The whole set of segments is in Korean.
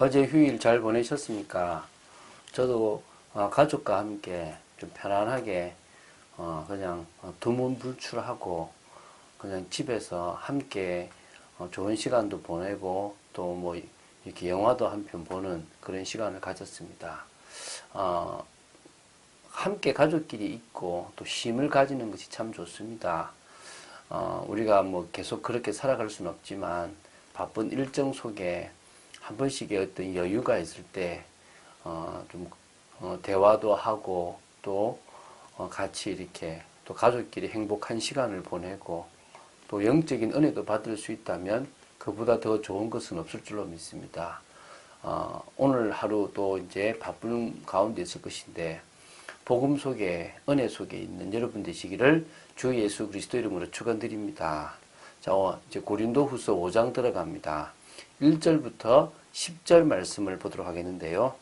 어제 휴일 잘 보내셨습니까? 저도 가족과 함께 좀 편안하게 그냥 두문불출하고 그냥 집에서 함께 좋은 시간도 보내고 또 뭐 이렇게 영화도 한 편 보는 그런 시간을 가졌습니다. 함께 가족끼리 있고 또 쉼을 가지는 것이 참 좋습니다. 우리가 뭐 계속 그렇게 살아갈 수는 없지만 바쁜 일정 속에 한 번씩의 어떤 여유가 있을 때, 대화도 하고, 또, 같이 이렇게, 또 가족끼리 행복한 시간을 보내고, 또 영적인 은혜도 받을 수 있다면, 그보다 더 좋은 것은 없을 줄로 믿습니다. 오늘 하루 또 이제 바쁜 가운데 있을 것인데, 복음 속에, 은혜 속에 있는 여러분 되시기를 주 예수 그리스도 이름으로 축원드립니다. 자, 이제 고린도 후서 5장 들어갑니다. 1절부터 10절 말씀을 보도록 하겠는데요.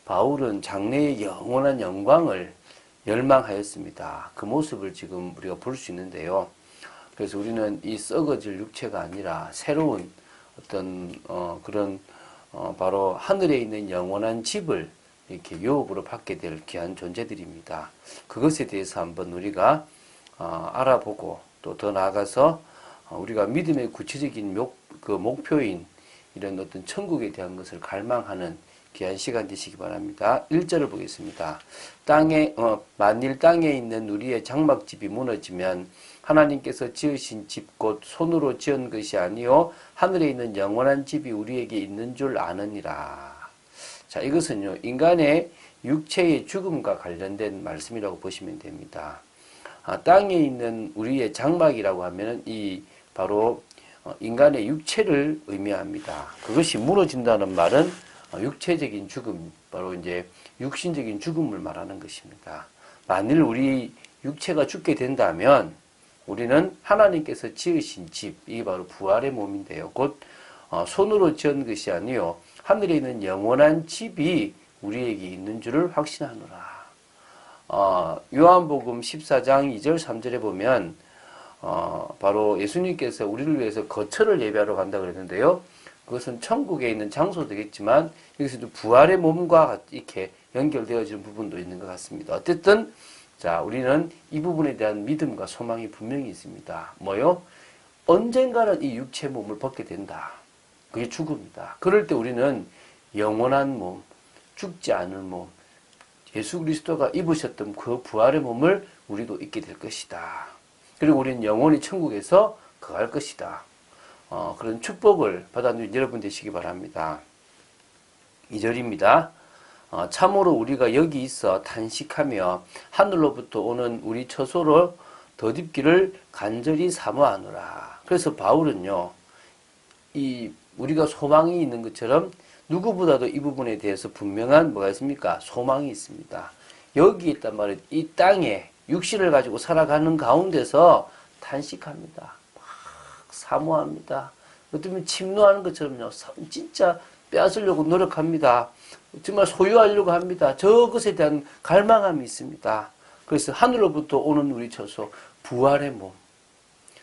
바울은 장래의 영원한 영광을 열망하였습니다. 그 모습을 지금 우리가 볼 수 있는데요. 그래서 우리는 이 썩어질 육체가 아니라 새로운 어떤 바로 하늘에 있는 영원한 집을 이렇게 유업으로 받게 될 귀한 존재들입니다. 그것에 대해서 한번 우리가 알아보고 또 더 나아가서 우리가 믿음의 구체적인 목표인 이런 어떤 천국에 대한 것을 갈망하는 귀한 시간 되시기 바랍니다. 1절을 보겠습니다. 만일 땅에 있는 우리의 장막집이 무너지면 하나님께서 지으신 집 곧 손으로 지은 것이 아니요 하늘에 있는 영원한 집이 우리에게 있는 줄 아느니라. 자, 이것은요, 인간의 육체의 죽음과 관련된 말씀이라고 보시면 됩니다. 땅에 있는 우리의 장막이라고 하면은 바로 인간의 육체를 의미합니다. 그것이 무너진다는 말은 육체적인 죽음, 바로 이제 육신적인 죽음을 말하는 것입니다. 만일 우리 육체가 죽게 된다면 우리는 하나님께서 지으신 집, 이게 바로 부활의 몸인데요. 곧 손으로 지은 것이 아니요 하늘에 있는 영원한 집이 우리에게 있는 줄을 확신하노라. 요한복음 14장 2절 3절에 보면 바로 예수님께서 우리를 위해서 거처를 예비하러 간다 그랬는데요. 그것은 천국에 있는 장소 되겠지만 여기서도 부활의 몸과 이렇게 연결되어지는 부분도 있는 것 같습니다. 어쨌든 자, 우리는 이 부분에 대한 믿음과 소망이 분명히 있습니다. 뭐요? 언젠가는 이 육체 몸을 벗게 된다. 그게 죽음이다. 그럴 때 우리는 영원한 몸, 죽지 않을 몸, 예수 그리스도가 입으셨던 그 부활의 몸을 우리도 입게 될 것이다. 그리고 우리는 영원히 천국에서 거할 것이다. 그런 축복을 받아들인 여러분 되시기 바랍니다. 2절입니다. 참으로 우리가 여기 있어 탄식하며 하늘로부터 오는 우리 처소로 덧입기를 간절히 사모하노라. 그래서 바울은요, 우리가 소망이 있는 것처럼 누구보다도 이 부분에 대해서 분명한 뭐가 있습니까? 소망이 있습니다. 여기 있단 말이에요. 이 땅에 육신을 가지고 살아가는 가운데서 탄식합니다. 막 사모합니다. 어쩌면 침노하는 것처럼요. 진짜 빼앗으려고 노력합니다. 정말 소유하려고 합니다. 저것에 대한 갈망함이 있습니다. 그래서 하늘로부터 오는 우리 처소, 부활의 몸,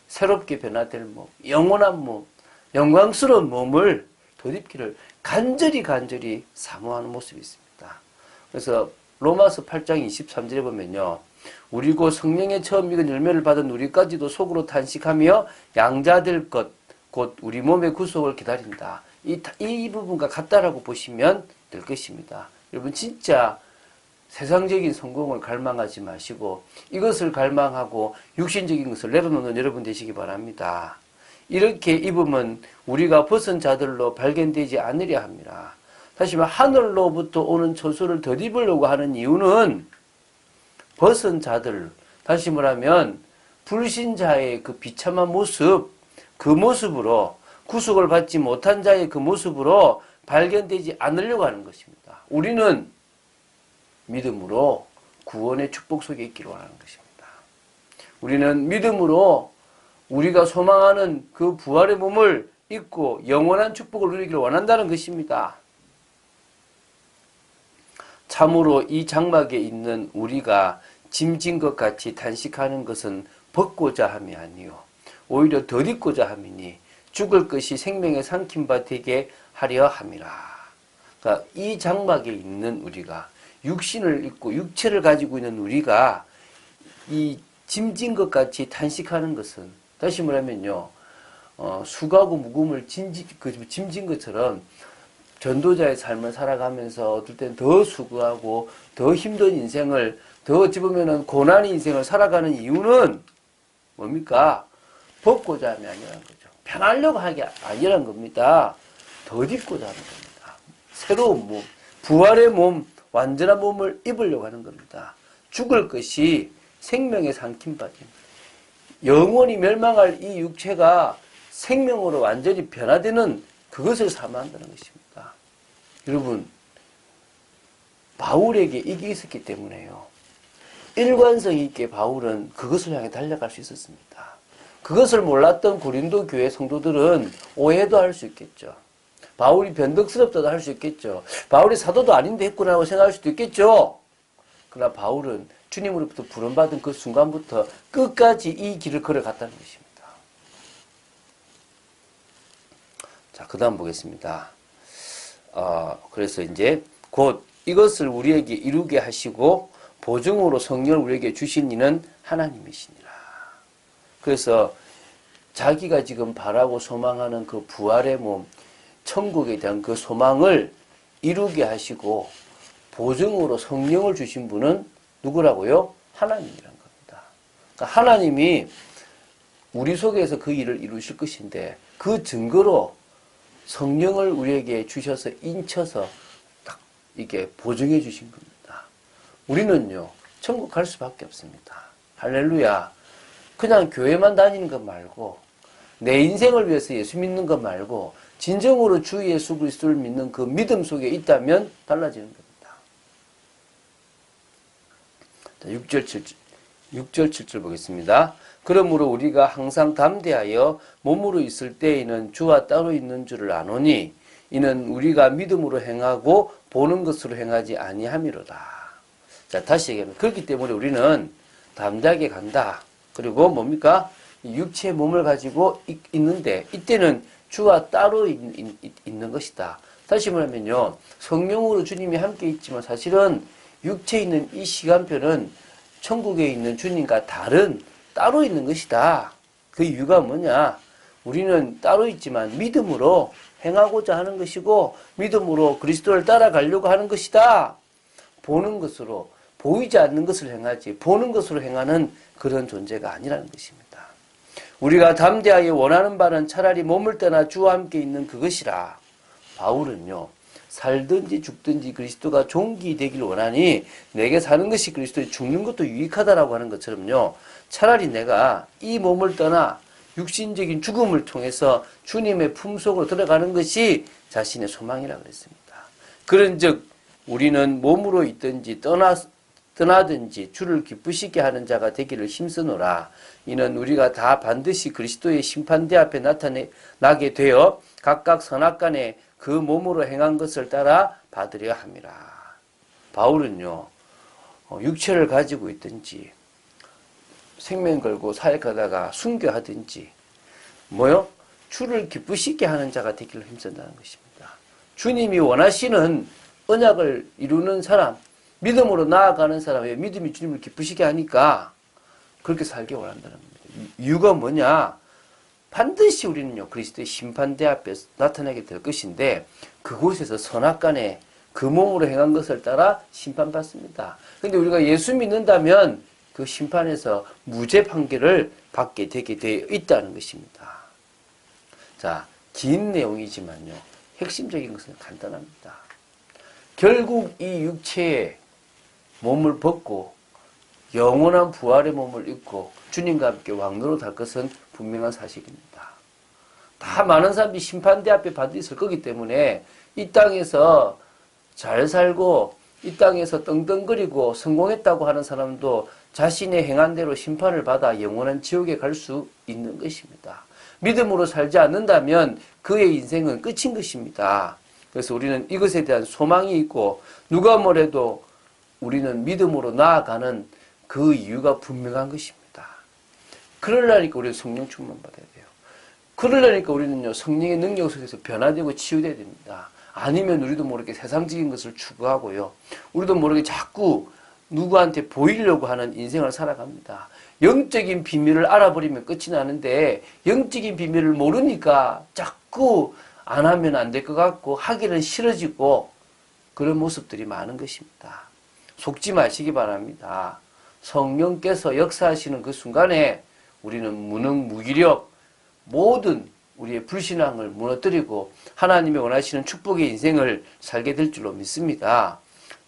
새롭게 변화될 몸, 영원한 몸, 영광스러운 몸을 덧입기를 간절히 사모하는 모습이 있습니다. 그래서 로마서 8장 23절에 보면요. 우리 곧 성령의 처음 익은 열매를 받은 우리까지도 속으로 탄식하며 양자될 것, 곧 우리 몸의 구속을 기다린다. 이 부분과 같다라고 보시면 될 것입니다. 여러분 진짜 세상적인 성공을 갈망하지 마시고 이것을 갈망하고 육신적인 것을 내려놓는 여러분 되시기 바랍니다. 이렇게 입으면 우리가 벗은 자들로 발견되지 않으려 합니다. 다시 말해 하늘로부터 오는 처소를 덧입으려고 하는 이유는 벗은 자들, 다시 말하면 불신자의 그 비참한 모습, 그 모습으로 구속을 받지 못한 자의 그 모습으로 발견되지 않으려고 하는 것입니다. 우리는 믿음으로 구원의 축복 속에 있기를 원하는 것입니다. 우리는 믿음으로 우리가 소망하는 그 부활의 몸을 입고 영원한 축복을 누리기를 원한다는 것입니다. 참으로 이 장막에 있는 우리가 짐진 것 같이 탄식하는 것은 벗고자 함이 아니요 오히려 덧입고자 함이니 죽을 것이 생명의 삼킨 바 되게 하려 함이라. 그러니까 이 장막에 있는 우리가 육신을 입고 육체를 가지고 있는 우리가 이 짐진 것 같이 탄식하는 것은 다시 말하면요. 수고하고 무거움을 짐진 것처럼 전도자의 삶을 살아가면서 어떨 땐 더 수고하고 더 힘든 인생을 더 어찌 보면은 고난의 인생을 살아가는 이유는 뭡니까? 벗고자 함이 아니라는 거죠. 편하려고 하는 게 아니라는 겁니다. 덧입고자 하는 겁니다. 새로운 몸, 부활의 몸, 완전한 몸을 입으려고 하는 겁니다. 죽을 것이 생명에 삼킨 바임. 영원히 멸망할 이 육체가 생명으로 완전히 변화되는 그것을 사모한다는 것입니다. 여러분, 바울에게 이게 있었기 때문에요. 일관성 있게 바울은 그것을 향해 달려갈 수 있었습니다. 그것을 몰랐던 고린도 교회 성도들은 오해도 할 수 있겠죠. 바울이 변덕스럽다도 할 수 있겠죠. 바울이 사도도 아닌데 했구나라고 생각할 수도 있겠죠. 그러나 바울은 주님으로부터 부름받은 그 순간부터 끝까지 이 길을 걸어갔다는 것입니다. 자, 그 다음 보겠습니다. 그래서 이제 곧 이것을 우리에게 이루게 하시고 보증으로 성령을 우리에게 주신 이는 하나님이시니라. 그래서 자기가 지금 바라고 소망하는 그 부활의 몸, 천국에 대한 그 소망을 이루게 하시고 보증으로 성령을 주신 분은 누구라고요? 하나님이란 겁니다. 그러니까 하나님이 우리 속에서 그 일을 이루실 것인데 그 증거로 성령을 우리에게 주셔서 인쳐서 딱 이게 보증해 주신 겁니다. 우리는요, 천국 갈 수밖에 없습니다. 할렐루야. 그냥 교회만 다니는 것 말고 내 인생을 위해서 예수 믿는 것 말고 진정으로 주 예수 그리스도를 믿는 그 믿음 속에 있다면 달라지는 겁니다. 6절 7절 보겠습니다. 그러므로 우리가 항상 담대하여 몸으로 있을 때에는 주와 따로 있는 줄을 아노니 이는 우리가 믿음으로 행하고 보는 것으로 행하지 아니함이로다. 자, 다시 얘기하면 그렇기 때문에 우리는 담대하게 간다. 그리고 뭡니까? 육체의 몸을 가지고 있는데 이때는 주와 따로 있는 것이다. 다시 말하면요. 성령으로 주님이 함께 있지만 사실은 육체에 있는 이 시간표는 천국에 있는 주님과 다른 따로 있는 것이다. 그 이유가 뭐냐? 우리는 따로 있지만 믿음으로 행하고자 하는 것이고 믿음으로 그리스도를 따라가려고 하는 것이다. 보는 것으로 보이지 않는 것을 행하지 보는 것으로 행하는 그런 존재가 아니라는 것입니다. 우리가 담대하여 원하는 바는 차라리 몸을 떠나 주와 함께 있는 그것이라. 바울은요. 살든지 죽든지 그리스도가 종기 되길 원하니 내게 사는 것이 그리스도에 죽는 것도 유익하다라고 하는 것처럼요. 차라리 내가 이 몸을 떠나 육신적인 죽음을 통해서 주님의 품속으로 들어가는 것이 자신의 소망이라고 그랬습니다. 그런즉 우리는 몸으로 있든지 떠나든지 주를 기쁘시게 하는 자가 되기를 힘쓰노라. 이는 우리가 다 반드시 그리스도의 심판대 앞에 나타나게 되어 각각 선악간에 그 몸으로 행한 것을 따라 받으려 함이라. 바울은요, 육체를 가지고 있든지 생명 걸고 사역하다가 순교하든지 주를 기쁘시게 하는 자가 되기를 힘쓴다는 것입니다. 주님이 원하시는 언약을 이루는 사람, 믿음으로 나아가는 사람의 믿음이 주님을 기쁘시게 하니까 그렇게 살기 원한다는 겁니다. 이유가 뭐냐? 반드시 우리는요, 그리스도의 심판대 앞에 나타나게 될 것인데, 그곳에서 선악간에 그 몸으로 행한 것을 따라 심판받습니다. 근데 우리가 예수 믿는다면 그 심판에서 무죄 판결을 받게 되게 되어 있다는 것입니다. 자, 긴 내용이지만요, 핵심적인 것은 간단합니다. 결국 이 육체의 몸을 벗고 영원한 부활의 몸을 입고 주님과 함께 왕노릇 할 것은 분명한 사실입니다. 다 많은 사람들이 심판대 앞에 반드시 있을 거기 때문에 이 땅에서 잘 살고 이 땅에서 떵떵거리고 성공했다고 하는 사람도 자신의 행한 대로 심판을 받아 영원한 지옥에 갈 수 있는 것입니다. 믿음으로 살지 않는다면 그의 인생은 끝인 것입니다. 그래서 우리는 이것에 대한 소망이 있고 누가 뭐래도 우리는 믿음으로 나아가는 그 이유가 분명한 것입니다. 그러려니까 우리는 성령 충만 받아야 돼요. 그러려니까 우리는요, 성령의 능력 속에서 변화되고 치유돼야 됩니다. 아니면 우리도 모르게 세상적인 것을 추구하고요. 우리도 모르게 자꾸 누구한테 보이려고 하는 인생을 살아갑니다. 영적인 비밀을 알아버리면 끝이 나는데 영적인 비밀을 모르니까 자꾸 안 하면 안 될 것 같고 하기는 싫어지고 그런 모습들이 많은 것입니다. 속지 마시기 바랍니다. 성령께서 역사하시는 그 순간에 우리는 무능무기력 모든 우리의 불신앙을 무너뜨리고 하나님이 원하시는 축복의 인생을 살게 될 줄로 믿습니다.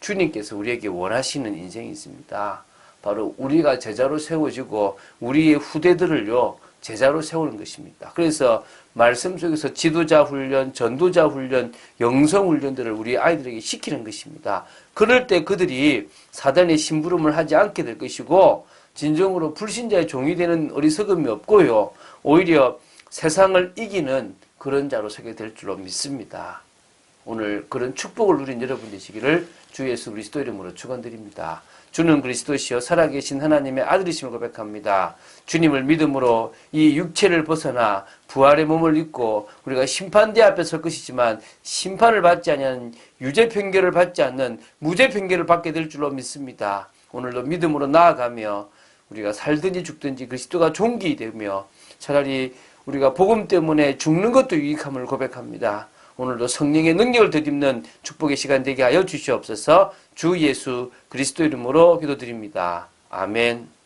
주님께서 우리에게 원하시는 인생이 있습니다. 바로 우리가 제자로 세워지고 우리의 후대들을요 제자로 세우는 것입니다. 그래서 말씀 속에서 지도자 훈련, 전도자 훈련, 영성 훈련들을 우리 아이들에게 시키는 것입니다. 그럴 때 그들이 사단의 심부름을 하지 않게 될 것이고 진정으로 불신자의 종이 되는 어리석음이 없고요. 오히려 세상을 이기는 그런 자로 서게 될 줄로 믿습니다. 오늘 그런 축복을 누린 여러분 되시기를 주 예수 그리스도 이름으로 축원드립니다. 주는 그리스도시요 살아계신 하나님의 아들이심을 고백합니다. 주님을 믿음으로 이 육체를 벗어나 부활의 몸을 입고 우리가 심판대 앞에 설 것이지만 심판을 받지 않는 유죄 판결을 받지 않는 무죄 판결을 받게 될 줄로 믿습니다. 오늘도 믿음으로 나아가며 우리가 살든지 죽든지 그리스도가 존귀 되며 차라리 우리가 복음 때문에 죽는 것도 유익함을 고백합니다. 오늘도 성령의 능력을 덧입는 축복의 시간 되게 하여 주시옵소서. 주 예수 그리스도 이름으로 기도드립니다. 아멘.